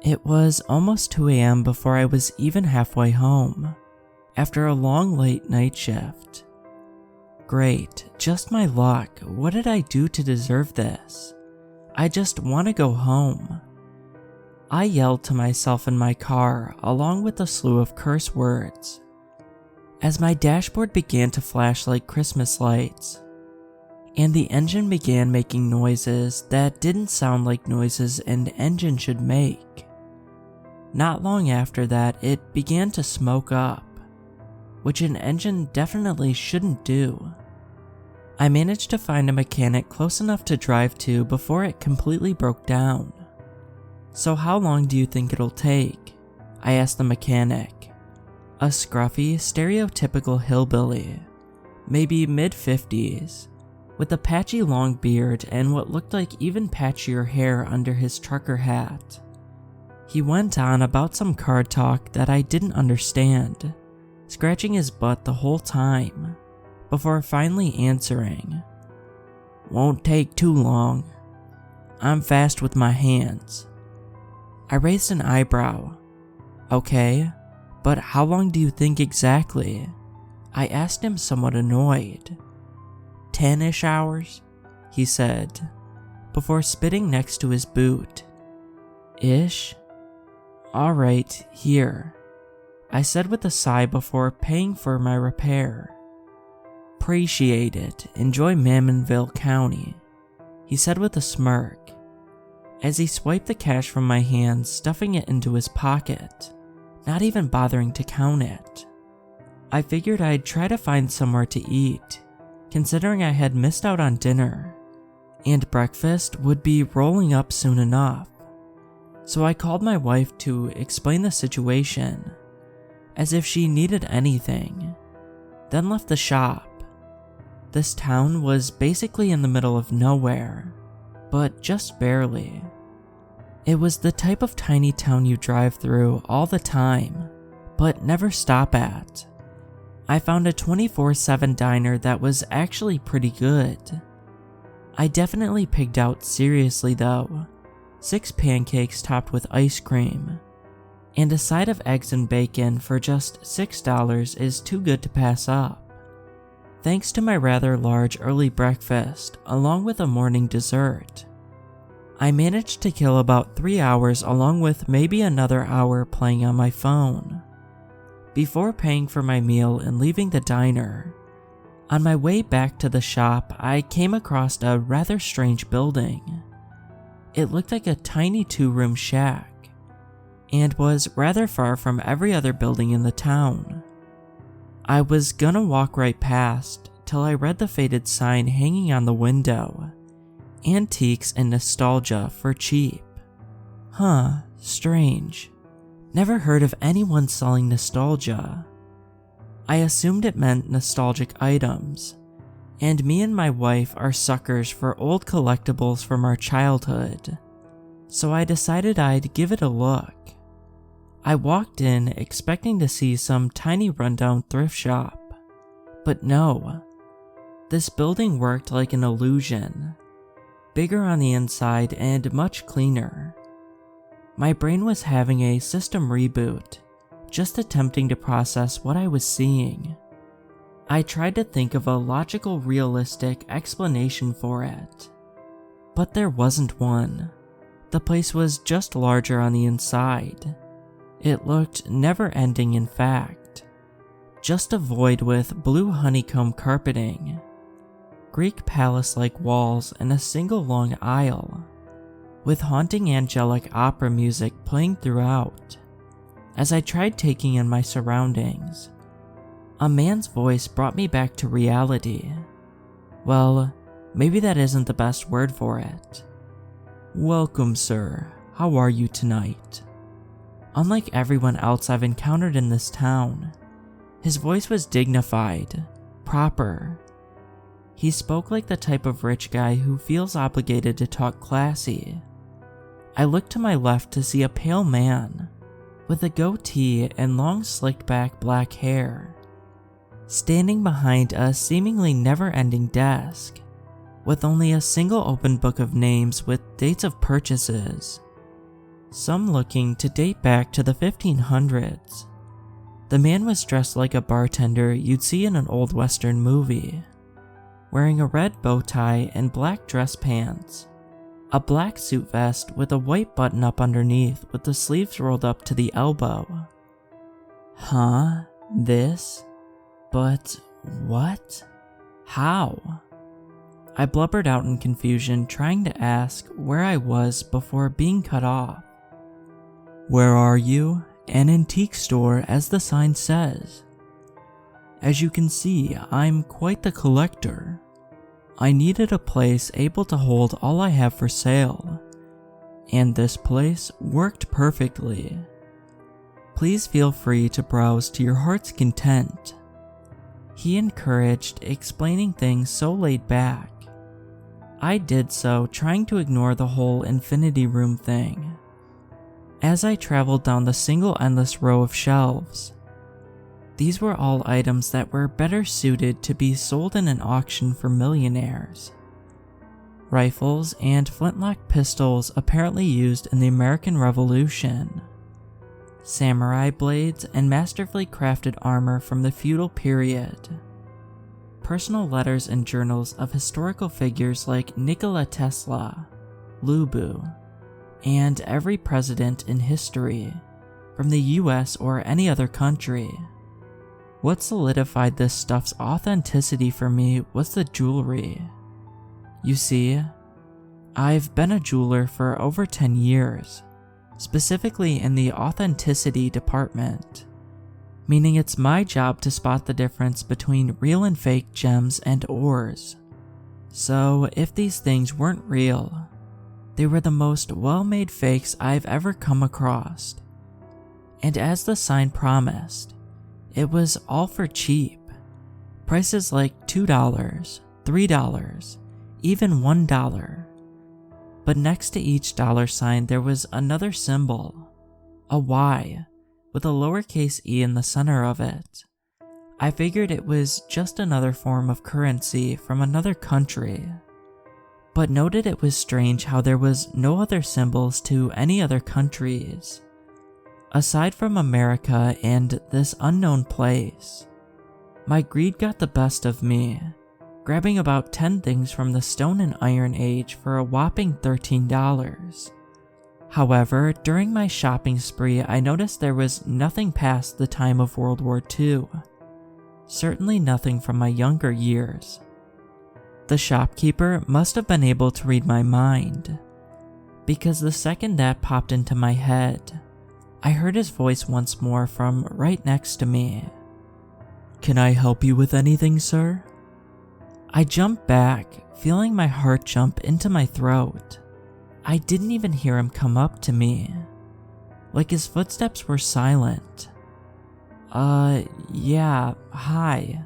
It was almost 2 a.m. before I was even halfway home, after a long late night shift. Great, just my luck. What did I do to deserve this? I just want to go home. I yelled to myself in my car, along with a slew of curse words, as my dashboard began to flash like Christmas lights, and the engine began making noises that didn't sound like noises an engine should make. Not long after that, it began to smoke up, which an engine definitely shouldn't do. I managed to find a mechanic close enough to drive to before it completely broke down. "So how long do you think it'll take?" I asked the mechanic. A scruffy, stereotypical hillbilly, maybe mid-50s, with a patchy long beard and what looked like even patchier hair under his trucker hat. He went on about some car talk that I didn't understand, scratching his butt the whole time, before finally answering. "Won't take too long. I'm fast with my hands." I raised an eyebrow. "Okay, but how long do you think exactly?" I asked him, somewhat annoyed. 10-ish hours, he said, before spitting next to his boot. "Ish? Alright, here," I said with a sigh before paying for my repair. "Appreciate it. Enjoy Mammonville County," he said with a smirk, as he swiped the cash from my hands, stuffing it into his pocket, not even bothering to count it. I figured I'd try to find somewhere to eat, considering I had missed out on dinner, and breakfast would be rolling up soon enough. So I called my wife to explain the situation, as if she needed anything, then left the shop. This town was basically in the middle of nowhere, but just barely. It was the type of tiny town you drive through all the time, but never stop at. I found a 24/7 diner that was actually pretty good. I definitely pigged out seriously though. 6 pancakes topped with ice cream, and a side of eggs and bacon for just $6 is too good to pass up. Thanks to my rather large early breakfast, along with a morning dessert, I managed to kill about 3 hours along with maybe another hour playing on my phone, before paying for my meal and leaving the diner. On my way back to the shop, I came across a rather strange building. It looked like a tiny 2-room shack, and was rather far from every other building in the town. I was gonna walk right past till I read the faded sign hanging on the window, "Antiques and Nostalgia for Cheap." Huh, strange. Never heard of anyone selling nostalgia. I assumed it meant nostalgic items, and me and my wife are suckers for old collectibles from our childhood, so I decided I'd give it a look. I walked in expecting to see some tiny rundown thrift shop, but no. This building worked like an illusion, bigger on the inside and much cleaner. My brain was having a system reboot, just attempting to process what I was seeing. I tried to think of a logical, realistic explanation for it, but there wasn't one. The place was just larger on the inside. It looked never-ending, in fact. Just a void with blue honeycomb carpeting, Greek palace-like walls, and a single long aisle, with haunting angelic opera music playing throughout. As I tried taking in my surroundings, a man's voice brought me back to reality. Well, maybe that isn't the best word for it. "Welcome, sir. How are you tonight?" Unlike everyone else I've encountered in this town, his voice was dignified, proper. He spoke like the type of rich guy who feels obligated to talk classy. I looked to my left to see a pale man, with a goatee and long slicked back black hair, standing behind a seemingly never-ending desk, with only a single open book of names with dates of purchases. some looking to date back to the 1500s. The man was dressed like a bartender you'd see in an old Western movie, wearing a red bow tie and black dress pants, a black suit vest with a white button up underneath with the sleeves rolled up to the elbow. Huh? This? But what? How? I blubbered out in confusion, trying to ask where I was before being cut off. Where are you? An antique store, as the sign says. As you can see, I'm quite the collector. I needed a place able to hold all I have for sale, and this place worked perfectly. Please feel free to browse to your heart's content. He encouraged, explaining things so laid back. I did so, trying to ignore the whole infinity room thing. As I traveled down the single endless row of shelves, these were all items that were better suited to be sold in an auction for millionaires. Rifles and flintlock pistols apparently used in the American Revolution. Samurai blades and masterfully crafted armor from the feudal period. Personal letters and journals of historical figures like Nikola Tesla, Lubu, and every president in history, from the US or any other country. What solidified this stuff's authenticity for me was the jewelry. You see, I've been a jeweler for over 10 years, specifically in the authenticity department, meaning it's my job to spot the difference between real and fake gems and ores. So if these things weren't real, they were the most well-made fakes I've ever come across. And as the sign promised, it was all for cheap. Prices like $2, $3, even $1. But next to each dollar sign there was another symbol, a Y, with a lowercase e in the center of it. I figured it was just another form of currency from another country, but noted it was strange how there was no other symbols to any other countries, aside from America and this unknown place. My greed got the best of me, grabbing about 10 things from the Stone and Iron Age for a whopping $13. However, during my shopping spree, I noticed there was nothing past the time of World War II. Certainly nothing from my younger years. The shopkeeper must have been able to read my mind, because the second that popped into my head, I heard his voice once more from right next to me. "Can I help you with anything, sir?" I jumped back, feeling my heart jump into my throat. I didn't even hear him come up to me, like his footsteps were silent. Yeah, hi.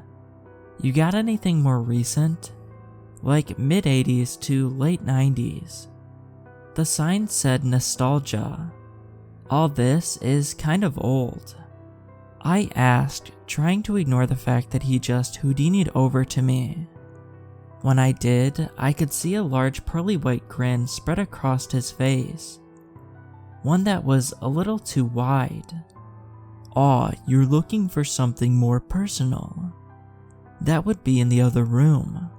You got anything more recent? Like mid-80s to late 90s. The sign said nostalgia. All this is kind of old. I asked, trying to ignore the fact that he just Houdini'd over to me. When I did, I could see a large pearly white grin spread across his face. One that was a little too wide. "Aw, you're looking for something more personal. That would be in the other room.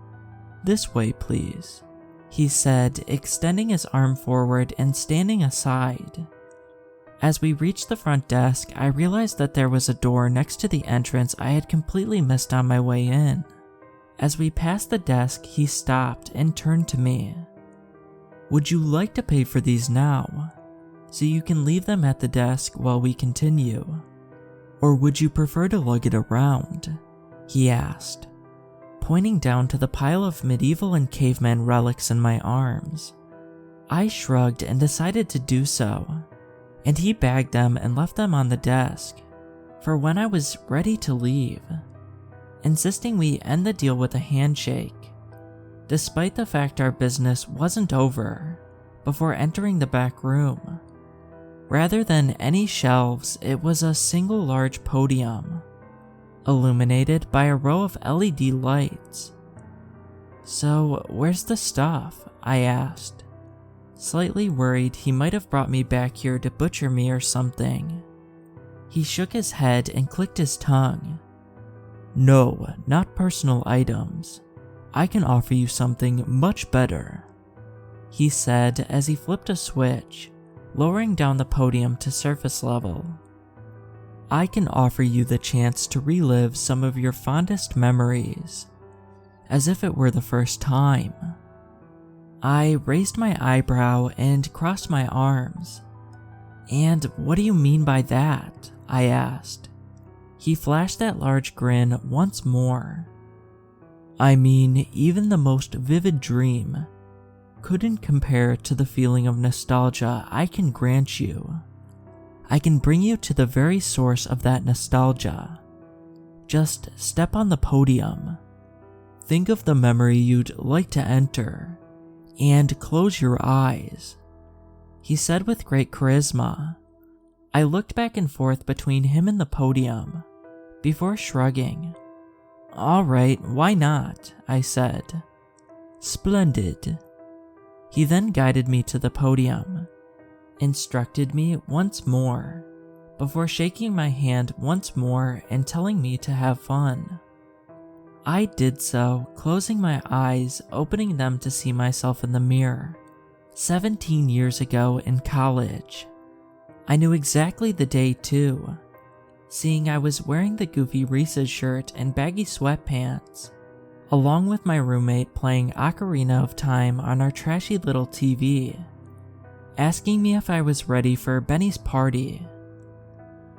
This way, please," he said, extending his arm forward and standing aside. As we reached the front desk, I realized that there was a door next to the entrance I had completely missed on my way in. As we passed the desk, he stopped and turned to me. "Would you like to pay for these now, so you can leave them at the desk while we continue? Or would you prefer to lug it around?" he asked, pointing down to the pile of medieval and caveman relics in my arms. I shrugged and decided to do so, and he bagged them and left them on the desk for when I was ready to leave, insisting we end the deal with a handshake, despite the fact our business wasn't over, before entering the back room. Rather than any shelves, it was a single large podium, illuminated by a row of LED lights. "So, where's the stuff?" I asked. slightly worried he might have brought me back here to butcher me or something. He shook his head and clicked his tongue. "No, not personal items. I can offer you something much better," he said as he flipped a switch, lowering down the podium to surface level. "I can offer you the chance to relive some of your fondest memories, as if it were the first time." I raised my eyebrow and crossed my arms. "And what do you mean by that?" I asked. He flashed that large grin once more. "I mean, even the most vivid dream couldn't compare to the feeling of nostalgia I can grant you. I can bring you to the very source of that nostalgia. Just step on the podium. Think of the memory you'd like to enter, and close your eyes," he said with great charisma. I looked back and forth between him and the podium, before shrugging. "Alright, why not?" I said. "Splendid." He then guided me to the podium, instructed me once more, before shaking my hand once more and telling me to have fun. I did so, closing my eyes, opening them to see myself in the mirror, 17 years ago in college. I knew exactly the day too, seeing I was wearing the goofy Reese's shirt and baggy sweatpants, along with my roommate playing Ocarina of Time on our trashy little TV, asking me if I was ready for Benny's party.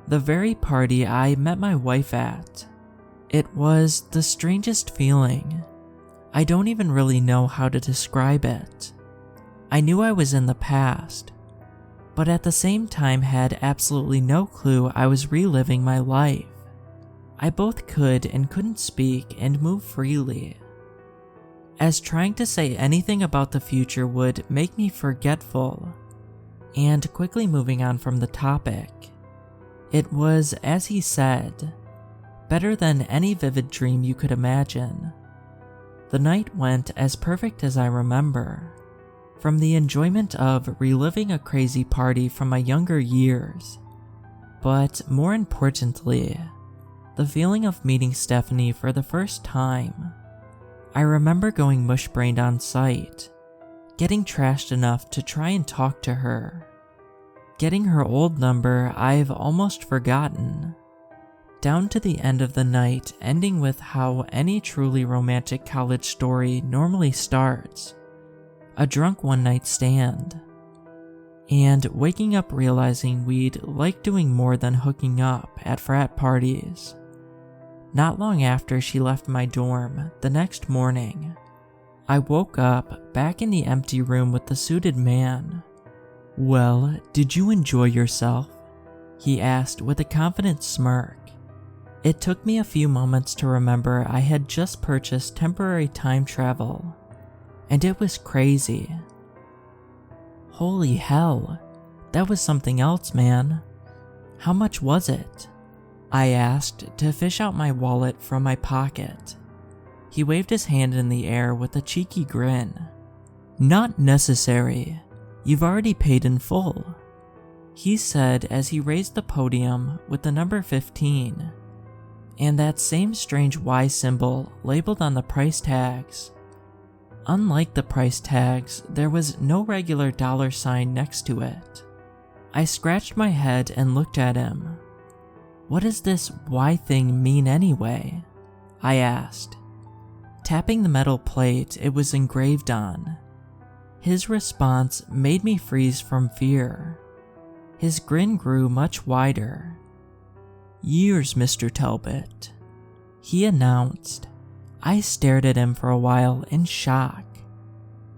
The very party I met my wife at. It was the strangest feeling. I don't even really know how to describe it. I knew I was in the past, but at the same time had absolutely no clue I was reliving my life. I both could and couldn't speak and move freely, as trying to say anything about the future would make me forgetful, and quickly moving on from the topic. It was, as he said, better than any vivid dream you could imagine. The night went as perfect as I remember, from the enjoyment of reliving a crazy party from my younger years, but more importantly, the feeling of meeting Stephanie for the first time. I remember going mush-brained on sight, getting trashed enough to try and talk to her, getting her old number I've almost forgotten, down to the end of the night ending with how any truly romantic college story normally starts, a drunk one-night stand, and waking up realizing we'd like doing more than hooking up at frat parties. Not long after she left my dorm, the next morning, I woke up back in the empty room with the suited man. "Well, did you enjoy yourself?" he asked with a confident smirk. It took me a few moments to remember I had just purchased temporary time travel, and it was crazy. Holy hell, that was something else, man. How much was it? I asked to fish out my wallet from my pocket. He waved his hand in the air with a cheeky grin. "Not necessary. You've already paid in full," he said as he raised the podium with the number 15, and that same strange Y symbol labeled on the price tags. Unlike the price tags, there was no regular dollar sign next to it. I scratched my head and looked at him. "What does this Y thing mean anyway?" I asked, tapping the metal plate it was engraved on. His response made me freeze from fear. His grin grew much wider. "Years, Mr. Talbot," he announced. I stared at him for a while in shock.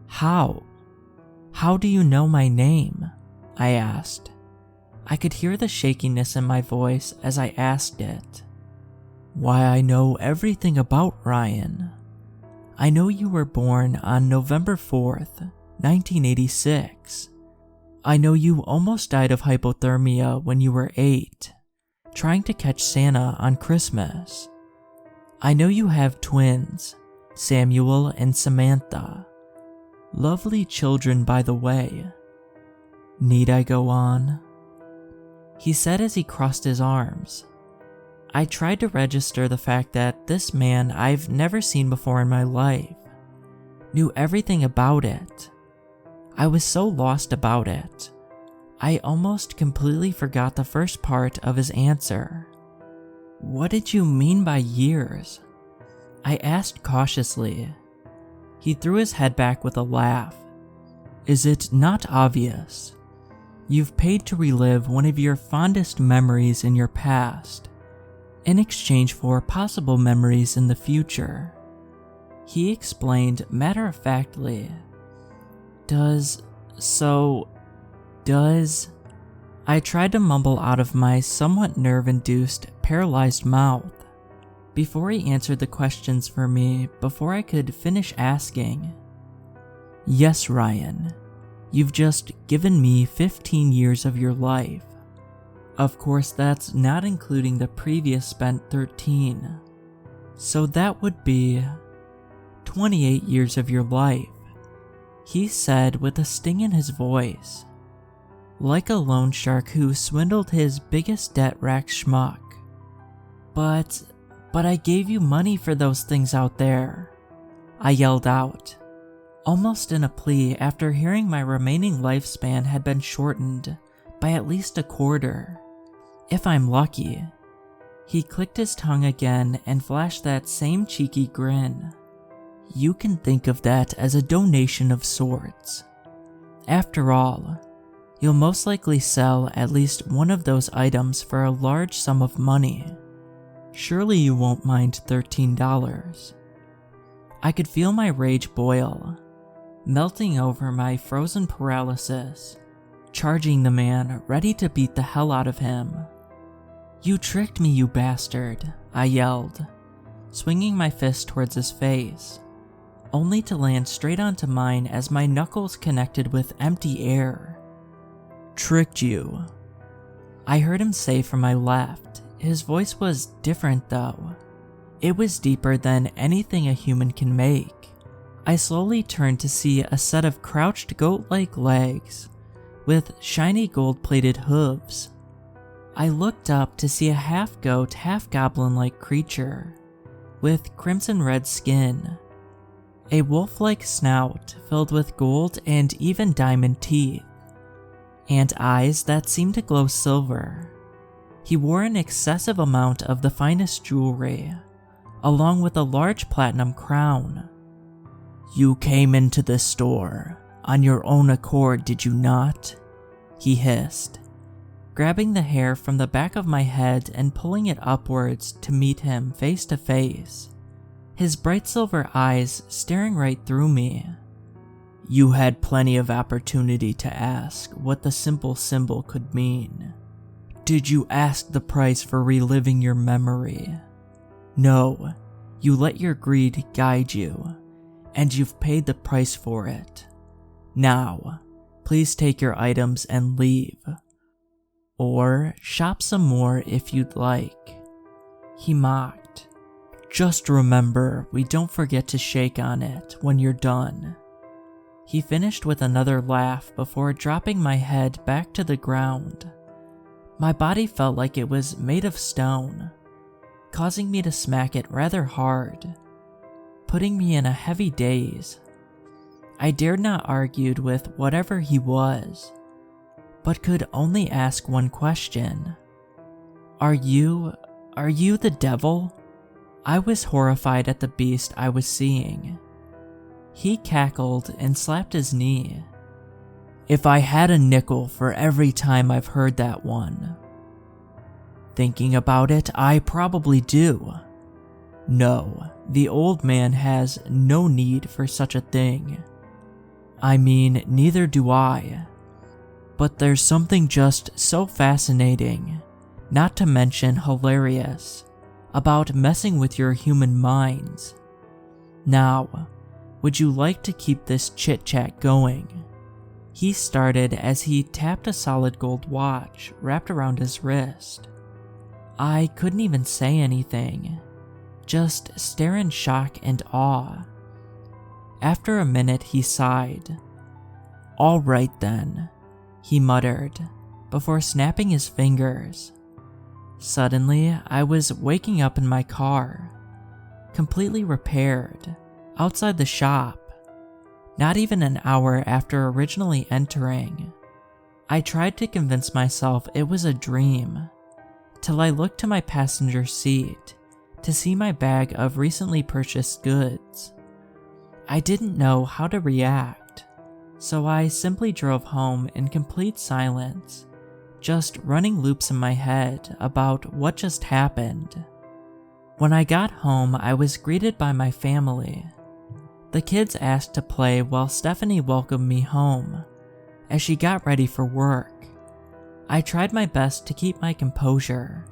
How do you know my name?" I asked. I could hear the shakiness in my voice as I asked it. "Why, I know everything about Ryan. I know you were born on November 4th, 1986. I know you almost died of hypothermia when you were 8, trying to catch Santa on Christmas. I know you have twins, Samuel and Samantha. Lovely children, by the way. Need I go on? He said as he crossed his arms. I tried to register the fact that this man I've never seen before in my life knew everything about it. I was so lost about it, I almost completely forgot the first part of his answer. What did you mean by years? I asked cautiously. He threw his head back with a laugh. Is it not obvious? You've paid to relive one of your fondest memories in your past, in exchange for possible memories in the future. He explained matter-of-factly. Does... I tried to mumble out of my somewhat nerve-induced, paralyzed mouth before he answered the questions for me before I could finish asking. Yes, Ryan. You've just given me 15 years of your life. Of course, that's not including the previous spent 13. So that would be 28 years of your life, he said with a sting in his voice, like a loan shark who swindled his biggest debt-racked schmuck. But I gave you money for those things out there, I yelled out, almost in a plea after hearing my remaining lifespan had been shortened by at least a quarter, if I'm lucky. He clicked his tongue again and flashed that same cheeky grin. You can think of that as a donation of sorts. After all, you'll most likely sell at least one of those items for a large sum of money. Surely you won't mind $13. I could feel my rage boil, melting over my frozen paralysis, charging the man, ready to beat the hell out of him. You tricked me, you bastard, I yelled, swinging my fist towards his face, only to land straight onto mine as my knuckles connected with empty air. Tricked you, I heard him say from my left. His voice was different though. It was deeper than anything a human can make. I slowly turned to see a set of crouched goat-like legs with shiny gold-plated hooves. I looked up to see a half-goat, half-goblin-like creature with crimson-red skin, a wolf-like snout filled with gold and even diamond teeth, and eyes that seemed to glow silver. He wore an excessive amount of the finest jewelry, along with a large platinum crown. You came into this store on your own accord, did you not? He hissed, grabbing the hair from the back of my head and pulling it upwards to meet him face to face, his bright silver eyes staring right through me. You had plenty of opportunity to ask what the simple symbol could mean. Did you ask the price for reliving your memory? No, you let your greed guide you, and you've paid the price for it. Now, please take your items and leave. Or shop some more if you'd like. He mocked. Just remember, we don't forget to shake on it when you're done. He finished with another laugh before dropping my head back to the ground. My body felt like it was made of stone, causing me to smack it rather hard, putting me in a heavy daze. I dared not argue with whatever he was, but could only ask one question. Are you the devil? I was horrified at the beast I was seeing. He cackled and slapped his knee. If I had a nickel for every time I've heard that one. Thinking about it, I probably do. No, the old man has no need for such a thing. I mean, neither do I. But there's something just so fascinating, not to mention hilarious, about messing with your human minds. Now, would you like to keep this chit-chat going? He started as he tapped a solid gold watch wrapped around his wrist. I couldn't even say anything, just stare in shock and awe. After a minute, he sighed. All right then, he muttered, before snapping his fingers. Suddenly, I was waking up in my car, completely repaired, outside the shop, not even an hour after originally entering. I tried to convince myself it was a dream, till I looked to my passenger seat to see my bag of recently purchased goods. I didn't know how to react, so I simply drove home in complete silence, just running loops in my head about what just happened. When I got home, I was greeted by my family. The kids asked to play while Stephanie welcomed me home as she got ready for work. I tried my best to keep my composure,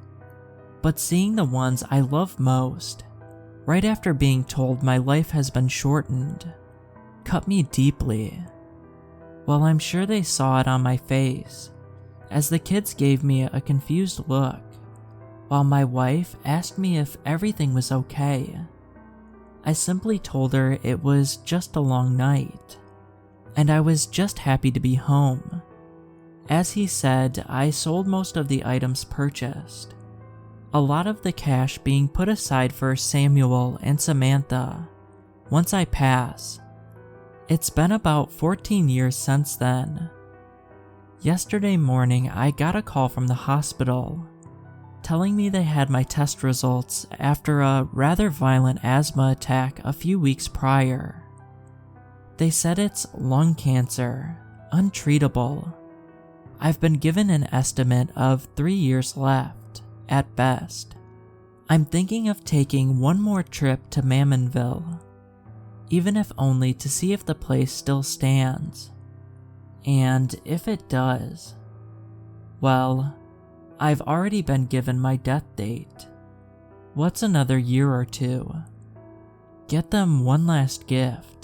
but seeing the ones I love most, right after being told my life has been shortened, cut me deeply. Well, I'm sure they saw it on my face, as the kids gave me a confused look, while my wife asked me if everything was okay. I simply told her it was just a long night, and I was just happy to be home. As he said, I sold most of the items purchased, a lot of the cash being put aside for Samuel and Samantha once I pass. It's been about 14 years since then. Yesterday morning, I got a call from the hospital telling me they had my test results after a rather violent asthma attack a few weeks prior. They said it's lung cancer, untreatable. I've been given an estimate of 3 years left, at best. I'm thinking of taking one more trip to Mammonville, even if only to see if the place still stands. And if it does, well, I've already been given my death date. What's another year or two? Get them one last gift.